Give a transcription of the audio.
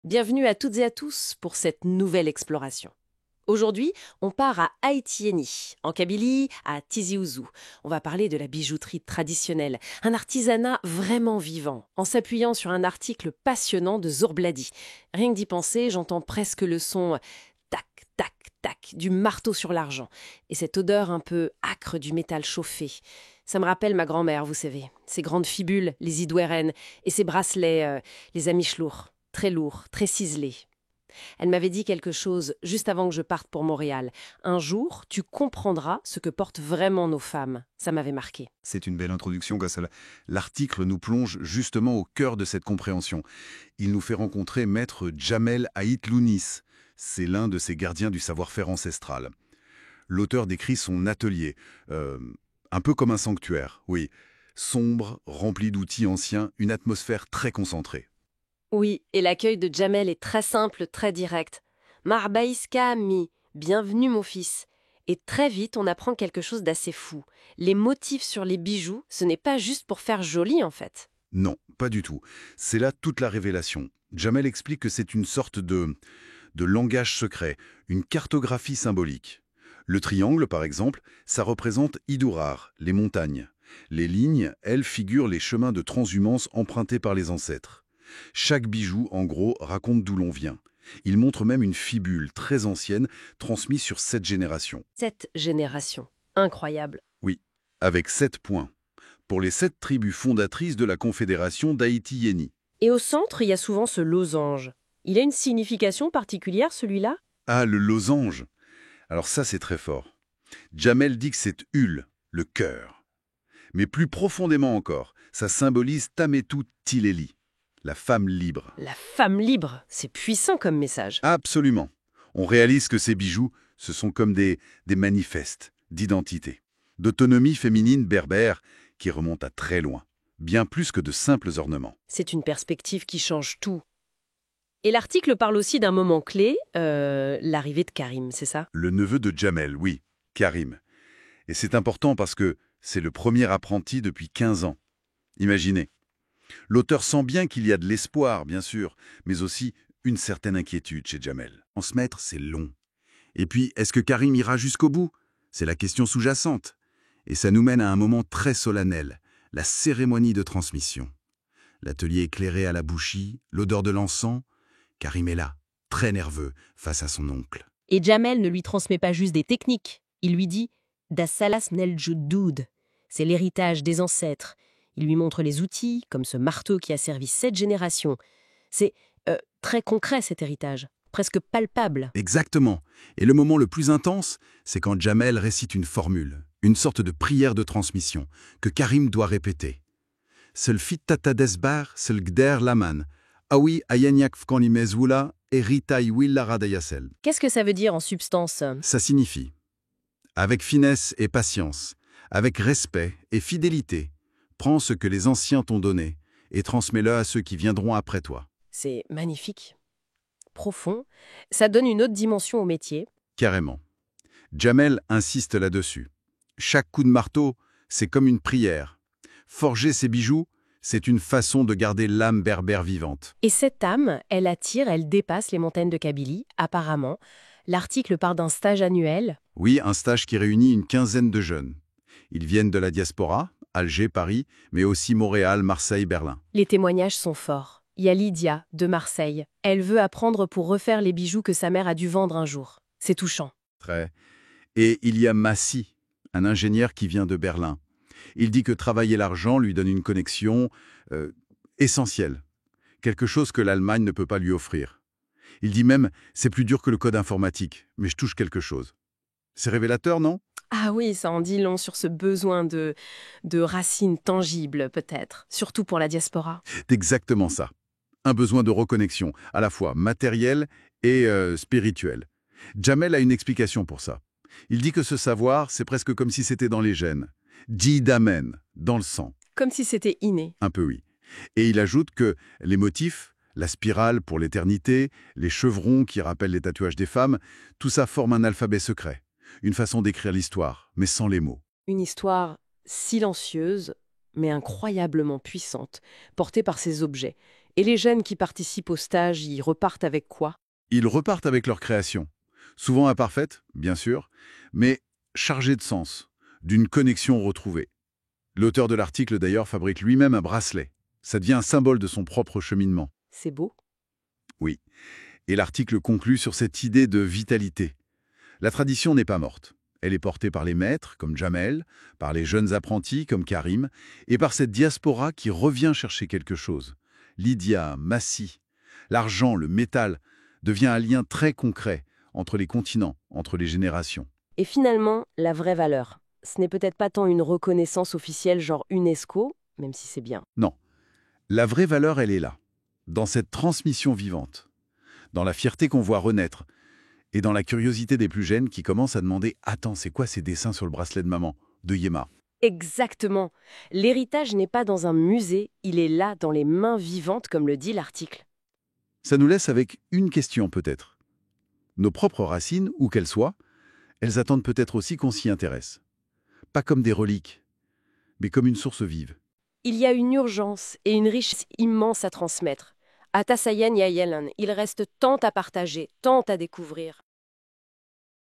Bienvenue à toutes et à tous pour cette nouvelle exploration. Aujourd'hui, on part à Haïtieni, en Kabylie, à Tizi Ouzou. On va parler de la bijouterie traditionnelle, un artisanat vraiment vivant, en s'appuyant sur un article passionnant de Zourbladi. Rien que d'y penser, j'entends presque le son tac, tac, tac du marteau sur l'argent, et cette odeur un peu âcre du métal chauffé. Ça me rappelle ma grand-mère, vous savez, ses grandes fibules, les idouérènes, et ses bracelets, les amichlours, très lourds, très ciselés. Elle m'avait dit quelque chose juste avant que je parte pour Montréal. Un jour, tu comprendras ce que portent vraiment nos femmes. Ça m'avait marqué. C'est une belle introduction, Gassala. L'article nous plonge justement au cœur de cette compréhension. Il nous fait rencontrer maître Djamel Haït Lounis. C'est l'un de ces gardiens du savoir-faire ancestral. L'auteur décrit son atelier, un peu comme un sanctuaire, oui. Sombre, rempli d'outils anciens, une atmosphère très concentrée. Oui, et l'accueil de Djamel est très simple, très direct. Marbaïska ami, bienvenue mon fils. Et très vite, on apprend quelque chose d'assez fou. Les motifs sur les bijoux, ce n'est pas juste pour faire joli en fait. Non, pas du tout. C'est là toute la révélation. Djamel explique que c'est une sorte de langage secret, une cartographie symbolique. Le triangle, par exemple, ça représente Idourar, les montagnes. Les lignes, elles, figurent les chemins de transhumance empruntés par les ancêtres. Chaque bijou, en gros, raconte d'où l'on vient. Il montre même une fibule très ancienne, transmise sur 7 générations. 7 générations. Incroyable. Oui, avec 7 points. Pour les 7 tribus fondatrices de la Confédération d'Haïti-Yéni. Et au centre, il y a souvent ce losange. Il a une signification particulière, celui-là ? Ah, le losange. Alors ça, c'est très fort. Djamel dit que c'est Hul, le cœur. Mais plus profondément encore, ça symbolise Tametou Tileli, la femme libre. La femme libre, c'est puissant comme message. Absolument. On réalise que ces bijoux, ce sont comme des manifestes d'identité, d'autonomie féminine berbère qui remontent à très loin, bien plus que de simples ornements. C'est une perspective qui change tout. Et l'article parle aussi d'un moment clé, l'arrivée de Karim, c'est ça ? Le neveu de Djamel, oui, Karim. Et c'est important parce que c'est le premier apprenti depuis 15 ans. Imaginez. L'auteur sent bien qu'il y a de l'espoir, bien sûr, mais aussi une certaine inquiétude chez Djamel. Transmettre, c'est long. Et puis, est-ce que Karim ira jusqu'au bout? C'est la question sous-jacente. Et ça nous mène à un moment très solennel, la cérémonie de transmission. L'atelier éclairé à la bougie, l'odeur de l'encens. Karim est là, très nerveux, face à son oncle. Et Djamel ne lui transmet pas juste des techniques. Il lui dit « Das salas nel judoud ». C'est l'héritage des ancêtres. Il lui montre les outils, comme ce marteau qui a servi 7 générations. C'est très concret cet héritage, presque palpable. Exactement. Et le moment le plus intense, c'est quand Djamel récite une formule, une sorte de prière de transmission, que Karim doit répéter. Seul fit tatadesbar, seul gder laman, awi ayanyak fkani mezwula, eritai willaradayassel. Qu'est-ce que ça veut dire en substance ? Ça signifie, avec finesse et patience, avec respect et fidélité, prends ce que les anciens t'ont donné et transmets-le à ceux qui viendront après toi. C'est magnifique, profond. Ça donne une autre dimension au métier. Carrément. Djamel insiste là-dessus. Chaque coup de marteau, c'est comme une prière. Forger ces bijoux, c'est une façon de garder l'âme berbère vivante. Et cette âme, elle attire, elle dépasse les montagnes de Kabylie, apparemment. L'article part d'un stage annuel. Oui, un stage qui réunit une quinzaine de jeunes. Ils viennent de la diaspora, Alger, Paris, mais aussi Montréal, Marseille, Berlin. Les témoignages sont forts. Il y a Lydia, de Marseille. Elle veut apprendre pour refaire les bijoux que sa mère a dû vendre un jour. C'est touchant. Très. Et il y a Massi, un ingénieur qui vient de Berlin. Il dit que travailler l'argent lui donne une connexion essentielle, quelque chose que l'Allemagne ne peut pas lui offrir. Il dit même « c'est plus dur que le code informatique, mais je touche quelque chose ». C'est révélateur, non? Ah oui, ça en dit long sur ce besoin de racines tangibles, peut-être. Surtout pour la diaspora. C'est exactement ça. Un besoin de reconnexion, à la fois matériel et spirituel. Djamel a une explication pour ça. Il dit que ce savoir, c'est presque comme si c'était dans les gènes. D'amen, dans le sang. Comme si c'était inné. Un peu oui. Et il ajoute que les motifs, la spirale pour l'éternité, les chevrons qui rappellent les tatouages des femmes, tout ça forme un alphabet secret. Une façon d'écrire l'histoire, mais sans les mots. Une histoire silencieuse, mais incroyablement puissante, portée par ces objets. Et les jeunes qui participent au stage, ils repartent avec quoi? Ils repartent avec leur création. Souvent imparfaite, bien sûr, mais chargée de sens, d'une connexion retrouvée. L'auteur de l'article, d'ailleurs, fabrique lui-même un bracelet. Ça devient un symbole de son propre cheminement. C'est beau. Oui. Et l'article conclut sur cette idée de vitalité. La tradition n'est pas morte. Elle est portée par les maîtres, comme Jamel, par les jeunes apprentis, comme Karim, et par cette diaspora qui revient chercher quelque chose. Lydia, Massy, l'argent, le métal, devient un lien très concret entre les continents, entre les générations. Et finalement, la vraie valeur. Ce n'est peut-être pas tant une reconnaissance officielle genre UNESCO, même si c'est bien. Non. La vraie valeur, elle est là, dans cette transmission vivante, dans la fierté qu'on voit renaître, et dans la curiosité des plus jeunes qui commencent à demander « Attends, c'est quoi ces dessins sur le bracelet de maman ?» de Yéma. Exactement. L'héritage n'est pas dans un musée, il est là dans les mains vivantes, comme le dit l'article. Ça nous laisse avec une question peut-être. Nos propres racines, où qu'elles soient, elles attendent peut-être aussi qu'on s'y intéresse. Pas comme des reliques, mais comme une source vive. Il y a une urgence et une richesse immense à transmettre. À Tassayen Yayelan, il reste tant à partager, tant à découvrir.